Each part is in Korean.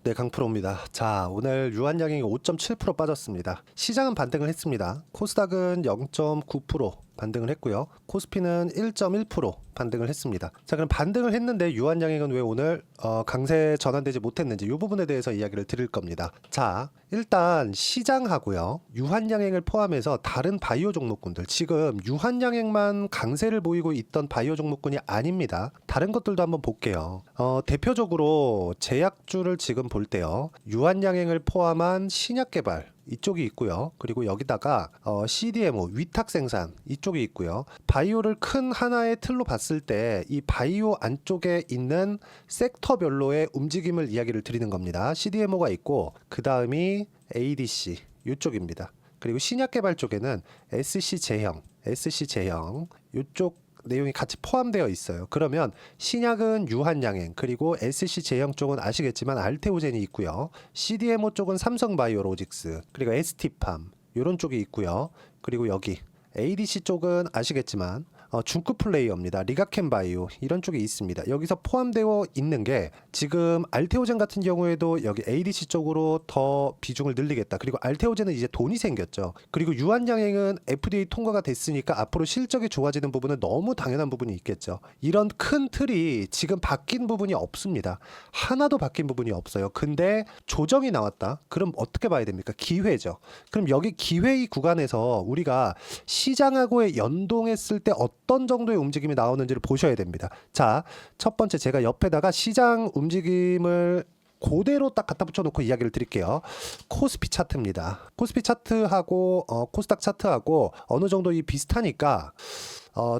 네, 강프로입니다. 자, 오늘 유한양행이 5.7% 빠졌습니다. 시장은 반등을 했습니다. 코스닥은 0.9% 반등을 했고요. 코스피는 1.1% 반등을 했습니다. 자, 그럼 반등을 했는데 유한양행은 왜 오늘 강세 전환되지 못했는지 이 부분에 대해서 이야기를 드릴 겁니다. 자, 일단 시장하고요, 유한양행을 포함해서 다른 바이오 종목군들, 지금 유한양행만 강세를 보이고 있던 바이오 종목군이 아닙니다. 다른 것들도 한번 볼게요. 대표적으로 제약주를 지금 볼 때요, 유한양행을 포함한 신약개발 이쪽이 있고요. 그리고 여기다가 CDMO 위탁 생산 이쪽이 있고요. 바이오를 큰 하나의 틀로 봤을 때 이 바이오 안쪽에 있는 섹터별로의 움직임을 이야기를 드리는 겁니다. CDMO가 있고 그 다음이 ADC 이쪽입니다. 그리고 신약개발 쪽에는 SC 제형 이쪽 내용이 같이 포함되어 있어요. 그러면 신약은 유한양행, 그리고 SC 제형 쪽은 아시겠지만 알테오젠이 있고요. CDMO 쪽은 삼성바이오로직스, 그리고 ST팜 이런 쪽이 있고요. 그리고 여기 ADC 쪽은 아시겠지만 중급 플레이어입니다. 리가켄바이오 이런 쪽이 있습니다. 여기서 포함되어 있는 게 지금 알테오젠 같은 경우에도 여기 ADC 쪽으로 더 비중을 늘리겠다. 그리고 알테오젠은 이제 돈이 생겼죠. 그리고 유한양행은 FDA 통과가 됐으니까 앞으로 실적이 좋아지는 부분은 너무 당연한 부분이 있겠죠. 이런 큰 틀이 지금 바뀐 부분이 없습니다. 하나도 바뀐 부분이 없어요. 근데 조정이 나왔다. 그럼 어떻게 봐야 됩니까? 기회죠. 그럼 여기 기회의 구간에서 우리가 시장하고의 연동했을 때 어떤 정도의 움직임이 나오는지를 보셔야 됩니다. 자, 첫 번째 제가 옆에다가 시장 움직임을 그대로 딱 갖다 붙여놓고 이야기를 드릴게요. 코스피 차트입니다. 코스피 차트하고 코스닥 차트하고 어느 정도 비슷하니까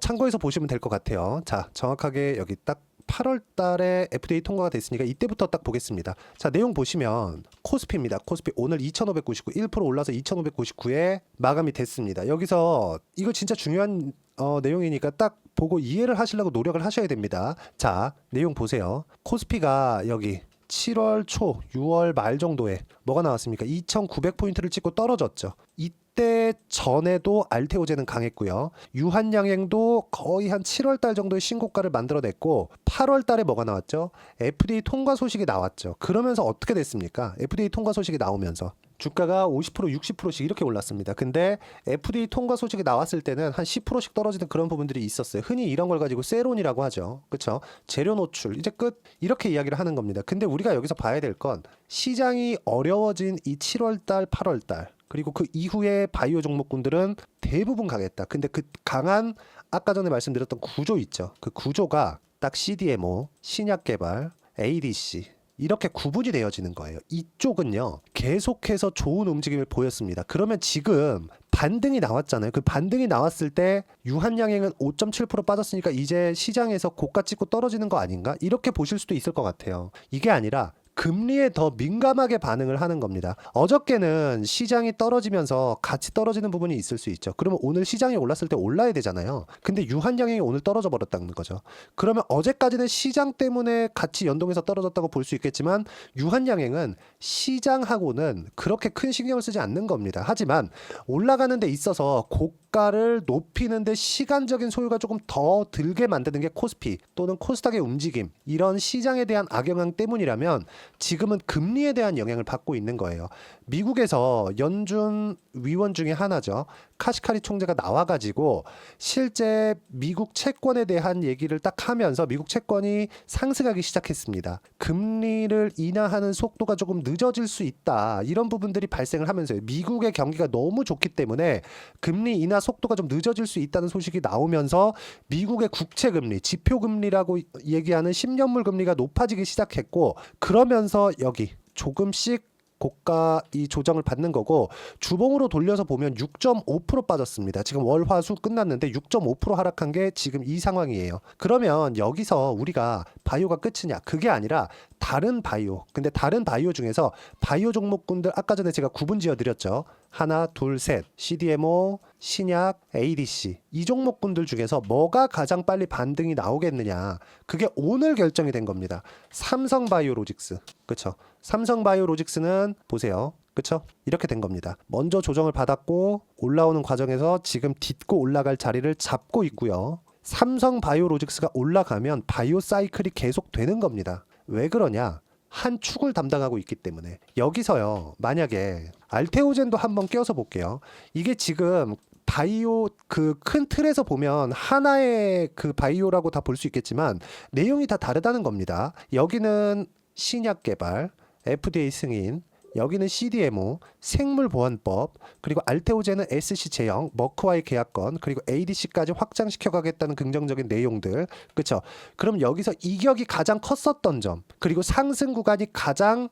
참고해서 보시면 될 것 같아요. 자, 정확하게 여기 딱 8월 달에 FDA 통과가 됐으니까 이때부터 딱 보겠습니다. 자, 내용 보시면 코스피입니다. 코스피 오늘 2599, 1% 올라서 2599에 마감이 됐습니다. 여기서 이거 진짜 중요한 내용이니까 딱 보고 이해를 하시려고 노력을 하셔야 됩니다. 자, 내용 보세요. 코스피가 여기 7월 초, 6월 말 정도에 뭐가 나왔습니까? 2900포인트를 찍고 떨어졌죠. 이때 전에도 알테오젠은 강했고요. 유한양행도 거의 한 7월 달 정도의 신고가를 만들어냈고 8월 달에 뭐가 나왔죠? FDA 통과 소식이 나왔죠. 그러면서 어떻게 됐습니까? FDA 통과 소식이 나오면서 주가가 50%, 60%씩 이렇게 올랐습니다. 근데 FDA 통과 소식이 나왔을 때는 한 10%씩 떨어지는 그런 부분들이 있었어요. 흔히 이런 걸 가지고 세론이라고 하죠. 그렇죠? 재료 노출 이제 끝, 이렇게 이야기를 하는 겁니다. 근데 우리가 여기서 봐야 될 건 시장이 어려워진 이 7월 달, 8월 달, 그리고 그 이후에 바이오 종목군들은 대부분 강했다. 근데 그 강한 아까 전에 말씀드렸던 구조 있죠. 그 구조가 딱 CDMO, 신약개발, ADC 이렇게 구분이 되어지는 거예요. 이쪽은요, 계속해서 좋은 움직임을 보였습니다. 그러면 지금 반등이 나왔잖아요. 그 반등이 나왔을 때 유한양행은 5.7% 빠졌으니까 이제 시장에서 고가 찍고 떨어지는 거 아닌가? 이렇게 보실 수도 있을 것 같아요. 이게 아니라 금리에 더 민감하게 반응을 하는 겁니다. 어저께는 시장이 떨어지면서 같이 떨어지는 부분이 있을 수 있죠. 그러면 오늘 시장이 올랐을 때 올라야 되잖아요. 근데 유한양행이 오늘 떨어져 버렸다는 거죠. 그러면 어제까지는 시장 때문에 같이 연동해서 떨어졌다고 볼 수 있겠지만 유한양행은 시장하고는 그렇게 큰 신경을 쓰지 않는 겁니다. 하지만 올라가는 데 있어서 고가를 높이는 데 시간적인 소요가 조금 더 들게 만드는 게 코스피 또는 코스닥의 움직임, 이런 시장에 대한 악영향 때문이라면 지금은 금리에 대한 영향을 받고 있는 거예요. 미국에서 연준 위원 중에 하나죠. 카시카리 총재가 나와가지고 실제 미국 채권에 대한 얘기를 딱 하면서 미국 채권이 상승하기 시작했습니다. 금리를 인하하는 속도가 조금 늦어질 수 있다. 이런 부분들이 발생을 하면서요. 미국의 경기가 너무 좋기 때문에 금리 인하 속도가 좀 늦어질 수 있다는 소식이 나오면서 미국의 국채금리, 지표금리라고 얘기하는 10년물 금리가 높아지기 시작했고, 그러면서 여기 조금씩 고가 이 조정을 받는 거고, 주봉으로 돌려서 보면 6.5% 빠졌습니다. 지금 월, 화, 수 끝났는데 6.5% 하락한 게 지금 이 상황이에요. 그러면 여기서 우리가 바이오가 끝이냐? 그게 아니라 다른 바이오. 근데 다른 바이오 중에서 바이오 종목군들 아까 전에 제가 구분 지어 드렸죠. 하나, 둘, 셋. CDMO, 신약, ADC. 이 종목군들 중에서 뭐가 가장 빨리 반등이 나오겠느냐? 그게 오늘 결정이 된 겁니다. 삼성바이오로직스. 그렇죠? 삼성바이오로직스는 보세요. 그쵸? 이렇게 된 겁니다. 먼저 조정을 받았고 올라오는 과정에서 지금 딛고 올라갈 자리를 잡고 있고요. 삼성바이오로직스가 올라가면 바이오 사이클이 계속 되는 겁니다. 왜 그러냐? 한 축을 담당하고 있기 때문에 여기서요. 만약에 알테오젠도 한번 껴서 볼게요. 이게 지금 바이오 그 큰 틀에서 보면 하나의 그 바이오라고 다 볼 수 있겠지만 내용이 다 다르다는 겁니다. 여기는 신약 개발, FDA 승인, 여기는 CDMO, 생물보안법, 그리고 알테오젠은 SC 제형, 머크와의 계약권, 그리고 ADC까지 확장시켜 가겠다는 긍정적인 내용들. 그렇죠? 그럼 여기서 이격이 가장 컸었던 점, 그리고 상승 구간이 가장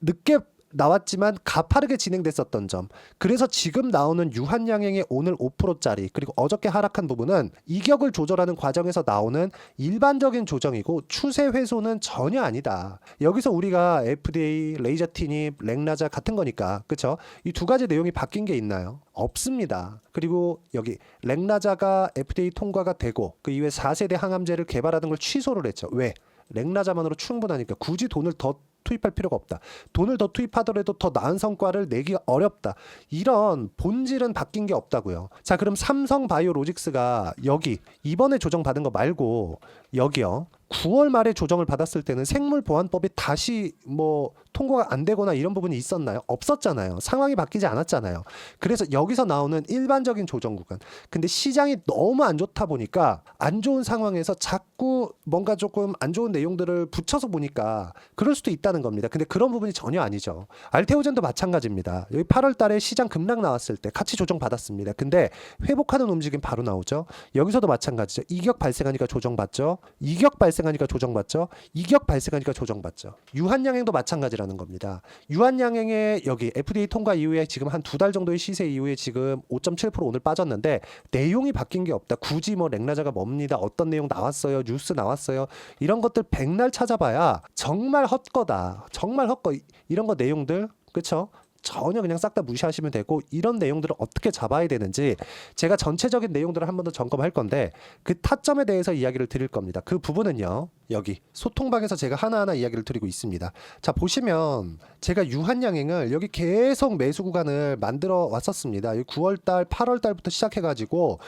늦게 나왔지만 가파르게 진행됐었던 점. 그래서 지금 나오는 유한양행의 오늘 5%짜리 그리고 어저께 하락한 부분은 이격을 조절하는 과정에서 나오는 일반적인 조정이고 추세 훼손은 전혀 아니다. 여기서 우리가 FDA, 레이저 티닙, 렉나자 같은 거니까 그렇죠? 이 두 가지 내용이 바뀐 게 있나요? 없습니다. 그리고 여기 렉나자가 FDA 통과가 되고 그 이후에 4세대 항암제를 개발하는 걸 취소를 했죠. 왜? 렉나자만으로 충분하니까 굳이 돈을 더 투입할 필요가 없다. 돈을 더 투입하더라도 더 나은 성과를 내기가 어렵다. 이런 본질은 바뀐 게 없다고요. 자, 그럼 삼성바이오로직스가 여기 이번에 조정받은 거 말고 여기요. 9월 말에 조정을 받았을 때는 생물보안법이 다시 뭐 통과가 안 되거나 이런 부분이 있었나요? 없었잖아요. 상황이 바뀌지 않았잖아요. 그래서 여기서 나오는 일반적인 조정 구간. 근데 시장이 너무 안 좋다 보니까 안 좋은 상황에서 자꾸 뭔가 조금 안 좋은 내용들을 붙여서 보니까 그럴 수도 있다는 겁니다. 근데 그런 부분이 전혀 아니죠. 알테오젠도 마찬가지입니다. 여기 8월 달에 시장 급락 나왔을 때 같이 조정 받았습니다. 근데 회복하는 움직임 바로 나오죠. 여기서도 마찬가지죠. 이격 발생하니까 조정받죠. 이격 발생하니까 조정받죠. 이격 발생하니까 조정받죠. 유한양행도 마찬가지라는 겁니다. 유한양행의 여기 FDA 통과 이후에 지금 한 두 달 정도의 시세 이후에 지금 5.7% 오늘 빠졌는데 내용이 바뀐 게 없다. 굳이 뭐 렉나자가 뭡니다. 어떤 내용 나왔어요. 뉴스 나왔어요. 이런 것들 백날 찾아봐야 정말 헛거다. 정말 헛거. 이런 거 내용들 그렇죠? 전혀 그냥 싹 다 무시하시면 되고 이런 내용들을 어떻게 잡아야 되는지 제가 전체적인 내용들을 한 번 더 점검할 건데 그 타점에 대해서 이야기를 드릴 겁니다. 그 부분은요. 여기 소통방에서 제가 하나하나 이야기를 드리고 있습니다. 자, 보시면 제가 유한양행을 여기 계속 매수 구간을 만들어 왔었습니다. 9월달, 8월달부터 시작해가지고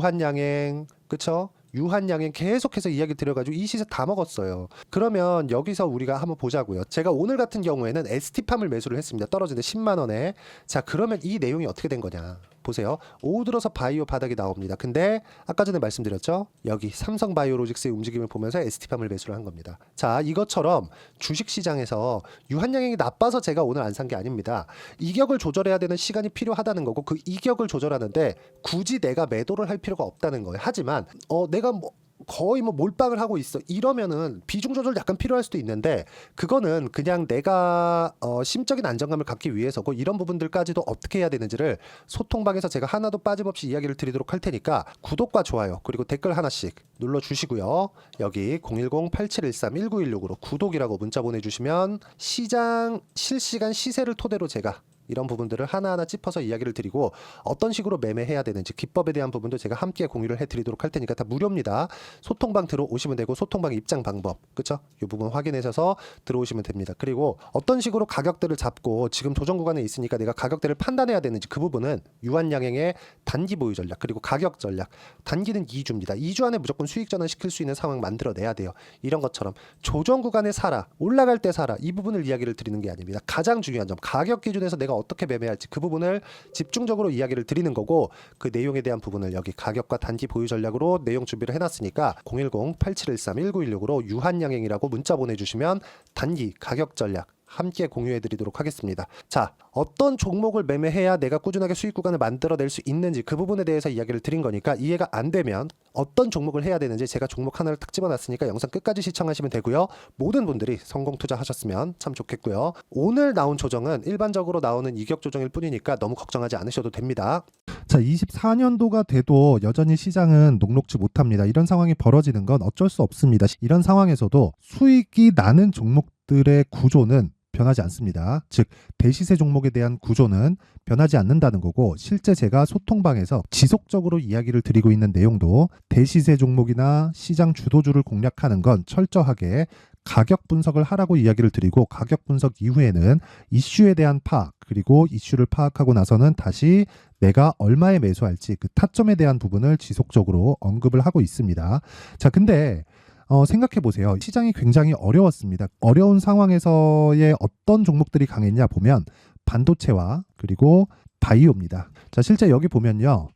유한양행 그쵸? 유한양행 계속해서 이야기 드려가지고 이 시세 다 먹었어요. 그러면 여기서 우리가 한번 보자고요. 제가 오늘 같은 경우에는 ST팜을 매수를 했습니다. 떨어지는데 10만 원에. 자, 그러면 이 내용이 어떻게 된 거냐. 보세요. 오후 들어서 바이오 바닥이 나옵니다. 근데 아까 전에 말씀드렸죠. 여기 삼성바이오로직스의 움직임을 보면서 ST팜을 매수를 한 겁니다. 자, 이것처럼 주식시장에서 유한양행이 나빠서 제가 오늘 안 산 게 아닙니다. 이격을 조절해야 되는 시간이 필요하다는 거고 그 이격을 조절하는데 굳이 내가 매도를 할 필요가 없다는 거예요. 하지만 내가 뭐 거의 뭐 몰빵을 하고 있어 이러면은 비중 조절 약간 필요할 수도 있는데 그거는 그냥 내가 심적인 안정감을 갖기 위해서고 이런 부분들까지도 어떻게 해야 되는지를 소통방에서 제가 하나도 빠짐없이 이야기를 드리도록 할 테니까 구독과 좋아요 그리고 댓글 하나씩 눌러주시고요. 여기 010-8713-1916으로 구독이라고 문자 보내주시면 시장 실시간 시세를 토대로 제가 이런 부분들을 하나하나 짚어서 이야기를 드리고 어떤 식으로 매매해야 되는지 기법에 대한 부분도 제가 함께 공유를 해드리도록 할 테니까 다 무료입니다. 소통방 들어오시면 되고 소통방 입장 방법 그쵸? 이 부분 확인하셔서 들어오시면 됩니다. 그리고 어떤 식으로 가격대를 잡고 지금 조정 구간에 있으니까 내가 가격대를 판단해야 되는지 그 부분은 유한양행의 단기 보유 전략 그리고 가격 전략 단기는 2주입니다. 2주 안에 무조건 수익 전환시킬 수 있는 상황 만들어내야 돼요. 이런 것처럼 조정 구간에 사라 올라갈 때 사라 이 부분을 이야기를 드리는 게 아닙니다. 가장 중요한 점 가격 기준에서 내가 어떻게 매매할지 그 부분을 집중적으로 이야기를 드리는 거고 그 내용에 대한 부분을 여기 가격과 단기 보유 전략으로 내용 준비를 해놨으니까 010-8713-1916으로 유한양행이라고 문자 보내주시면 단기 가격 전략 함께 공유해 드리도록 하겠습니다. 자, 어떤 종목을 매매해야 내가 꾸준하게 수익 구간을 만들어낼 수 있는지 그 부분에 대해서 이야기를 드린 거니까 이해가 안 되면 어떤 종목을 해야 되는지 제가 종목 하나를 딱 집어놨으니까 영상 끝까지 시청하시면 되고요. 모든 분들이 성공 투자하셨으면 참 좋겠고요. 오늘 나온 조정은 일반적으로 나오는 이격 조정일 뿐이니까 너무 걱정하지 않으셔도 됩니다. 자, 24년도가 돼도 여전히 시장은 녹록지 못합니다. 이런 상황이 벌어지는 건 어쩔 수 없습니다. 이런 상황에서도 수익이 나는 종목들의 구조는 변하지 않습니다. 즉 대시세 종목에 대한 구조는 변하지 않는다는 거고 실제 제가 소통방에서 지속적으로 이야기를 드리고 있는 내용도 대시세 종목이나 시장 주도주를 공략하는 건 철저하게 가격 분석을 하라고 이야기를 드리고 가격 분석 이후에는 이슈에 대한 파악 그리고 이슈를 파악하고 나서는 다시 내가 얼마에 매수할지 그 타점에 대한 부분을 지속적으로 언급을 하고 있습니다. 자, 근데 생각해 보세요. 시장이 굉장히 어려웠습니다. 어려운 상황에서의 어떤 종목들이 강했냐 보면 반도체와 그리고 바이오입니다. 자, 실제 여기 보면요.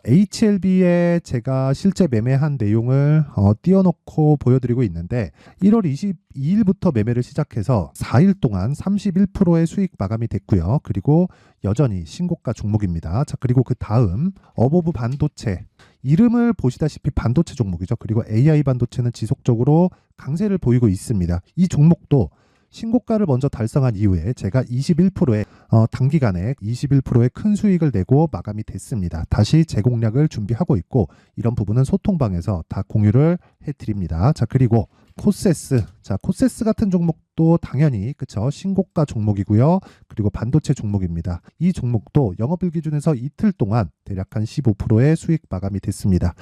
HLB에 제가 실제 매매한 내용을 띄워놓고 보여드리고 있는데 1월 22일부터 매매를 시작해서 4일 동안 31%의 수익 마감이 됐고요. 그리고 여전히 신고가 종목입니다. 자, 그리고 그 다음 어보브 반도체, 이름을 보시다시피 반도체 종목이죠. 그리고 AI 반도체는 지속적으로 강세를 보이고 있습니다. 이 종목도 신고가를 먼저 달성한 이후에 제가 21%의 단기간에 21%의 큰 수익을 내고 마감이 됐습니다. 다시 재공략을 준비하고 있고 이런 부분은 소통방에서 다 공유를 해드립니다. 자, 그리고 코세스. 자, 코세스 같은 종목도 당연히 그쵸, 신고가 종목이고요. 그리고 반도체 종목입니다. 이 종목도 영업일 기준에서 이틀 동안 대략 한 15%의 수익 마감이 됐습니다.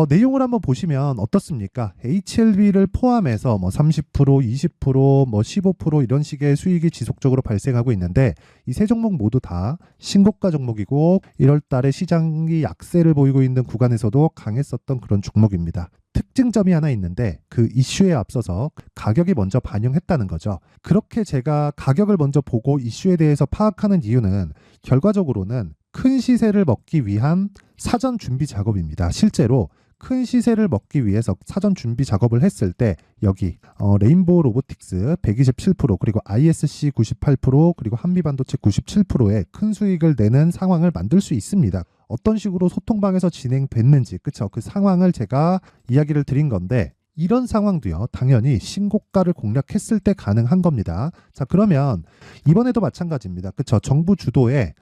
내용을 한번 보시면 어떻습니까? HLB를 포함해서 뭐 30%, 20%, 뭐 15% 이런 식의 수익이 지속적으로 발생하고 있는데 이 세 종목 모두 다 신고가 종목이고 1월 달에 시장이 약세를 보이고 있는 구간에서도 강했었던 그런 종목입니다. 특징점이 하나 있는데 그 이슈에 앞서서 가격이 먼저 반영했다는 거죠. 그렇게 제가 가격을 먼저 보고 이슈에 대해서 파악하는 이유는 결과적으로는 큰 시세를 먹기 위한 사전 준비 작업입니다. 실제로 큰 시세를 먹기 위해서 사전 준비 작업을 했을 때 여기 레인보우 로보틱스 127% 그리고 ISC 98% 그리고 한미반도체 97%의 큰 수익을 내는 상황을 만들 수 있습니다. 어떤 식으로 소통방에서 진행됐는지 그쵸, 그 상황을 제가 이야기를 드린 건데 이런 상황도요 당연히 신고가를 공략했을 때 가능한 겁니다. 자, 그러면 이번에도 마찬가지입니다. 그쵸, 정부 주도의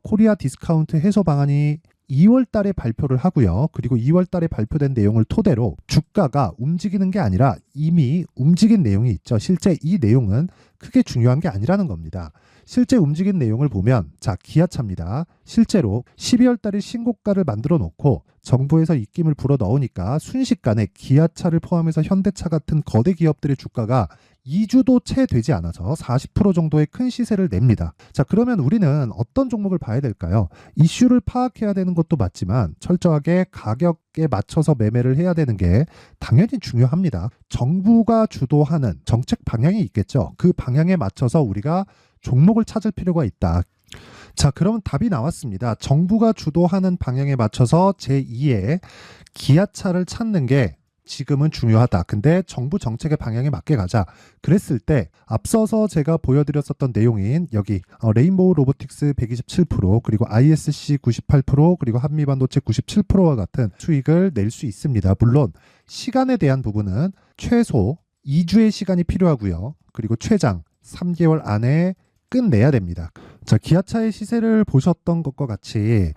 코리아 디스카운트 해소 방안이 2월 달에 발표를 하고요. 그리고 2월 달에 발표된 내용을 토대로 주가가 움직이는 게 아니라 이미 움직인 내용이 있죠. 실제 이 내용은 크게 중요한 게 아니라는 겁니다. 실제 움직인 내용을 보면 자, 기아차입니다. 실제로 12월 달에 신고가를 만들어 놓고 정부에서 입김을 불어 넣으니까 순식간에 기아차를 포함해서 현대차 같은 거대 기업들의 주가가 2주도 채 되지 않아서 40% 정도의 큰 시세를 냅니다. 자, 그러면 우리는 어떤 종목을 봐야 될까요? 이슈를 파악해야 되는 것도 맞지만 철저하게 가격에 맞춰서 매매를 해야 되는 게 당연히 중요합니다. 정부가 주도하는 정책 방향이 있겠죠. 그 방향에 맞춰서 우리가 종목을 찾을 필요가 있다. 자, 그러면 답이 나왔습니다. 정부가 주도하는 방향에 맞춰서 제2의 기아차를 찾는 게 지금은 중요하다. 근데 정부 정책의 방향에 맞게 가자. 그랬을 때 앞서서 제가 보여드렸었던 내용인 여기 레인보우 로보틱스 127% 그리고 ISC 98% 그리고 한미반도체 97%와 같은 수익을 낼 수 있습니다. 물론 시간에 대한 부분은 최소 2주의 시간이 필요하고요. 그리고 최장 3개월 안에 끝내야 됩니다. 자, 기아차의 시세를 보셨던 것과 같이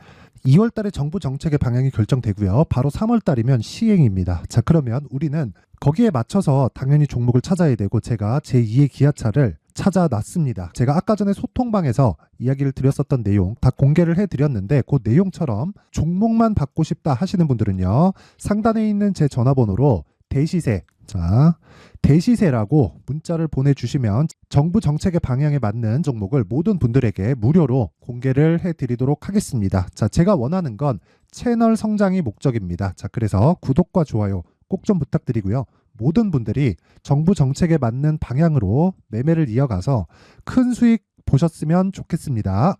2월 달에 정부 정책의 방향이 결정되고요. 바로 3월 달이면 시행입니다. 자, 그러면 우리는 거기에 맞춰서 당연히 종목을 찾아야 되고 제가 제2의 기아차를 찾아놨습니다. 제가 아까 전에 소통방에서 이야기를 드렸었던 내용 다 공개를 해드렸는데 그 내용처럼 종목만 받고 싶다 하시는 분들은요. 상단에 있는 제 전화번호로 대시세, 자, 대시세라고 문자를 보내주시면 정부 정책의 방향에 맞는 종목을 모든 분들에게 무료로 공개를 해드리도록 하겠습니다. 자, 제가 원하는 건 채널 성장이 목적입니다. 자, 그래서 구독과 좋아요 꼭 좀 부탁드리고요. 모든 분들이 정부 정책에 맞는 방향으로 매매를 이어가서 큰 수익 보셨으면 좋겠습니다.